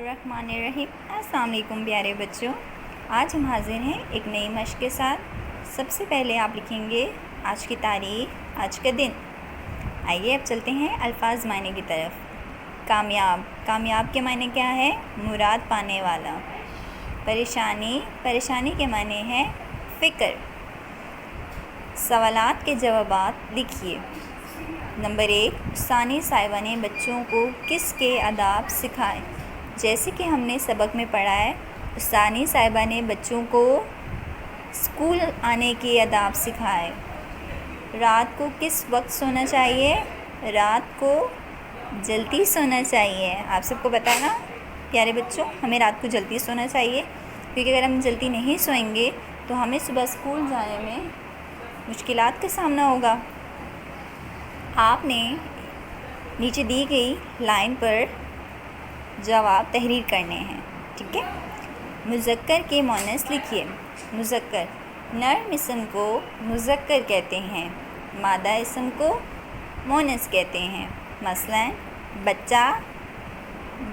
बिस्मिल्लाहिर्रहमानिर्रहीम। अस्सलाम वालेकुम प्यारे बच्चों, आज हम हाजिर हैं एक नई मश्क के साथ। सबसे पहले आप लिखेंगे आज की तारीख, आज का दिन। आइए अब चलते हैं अल्फाज मायने की तरफ। कामयाब, कामयाब के मायने क्या है? मुराद पाने वाला। परेशानी, परेशानी के मायने हैं फ़िक्र। सवालात के जवाबात लिखिए। नंबर 1, उस्तानी साहिबा ने बच्चों को किसके आदाब सिखाए? जैसे कि हमने सबक में पढ़ा है, उस्तानी साहिबा ने बच्चों को स्कूल आने के आदाब सिखाए। रात को किस वक्त सोना चाहिए? रात को जल्दी सोना चाहिए। आप सबको पता है ना प्यारे बच्चों, हमें रात को जल्दी सोना चाहिए, क्योंकि अगर हम जल्दी नहीं सोएंगे तो हमें सुबह स्कूल जाने में मुश्किलात का सामना होगा। आपने नीचे दी गई लाइन पर जवाब तहरीर करने हैं, ठीक है। मुज़क्कर के मोनस लिखिए। मुज़क्कर, नर इस्म को मुज़क्कर कहते हैं, मादा इस्म को मोनस कहते हैं। मसलन बच्चा,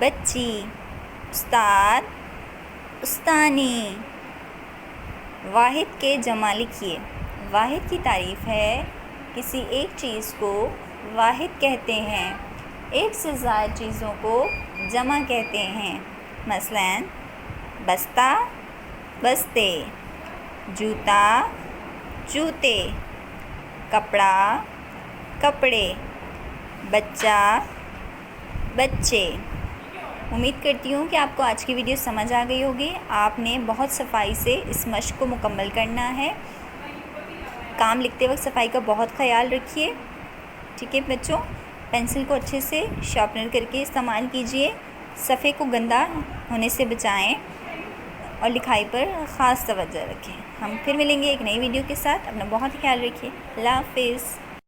बच्ची, उस्ताद, उस्तानी। वाहिद के जमा लिखिए। वाहिद की तारीफ़ है, किसी एक चीज़ को वाहिद कहते हैं, एक से ज़्यादा चीज़ों को जमा कहते हैं। मसलन बस्ता, बस्ते, जूता, जूते, कपड़ा, कपड़े, बच्चा, बच्चे। उम्मीद करती हूँ कि आपको आज की वीडियो समझ आ गई होगी। आपने बहुत सफाई से इस मश्क को मुकम्मल करना है। काम लिखते वक्त सफाई का बहुत ख्याल रखिए, ठीक है बच्चों। पेंसिल को अच्छे से शार्पनर करके इस्तेमाल कीजिए। सफ़े को गंदा होने से बचाएं और लिखाई पर ख़ास तवज्जो रखें। हम फिर मिलेंगे एक नई वीडियो के साथ। अपना बहुत ख्याल रखिए। अल्लाह हाफ़िज़।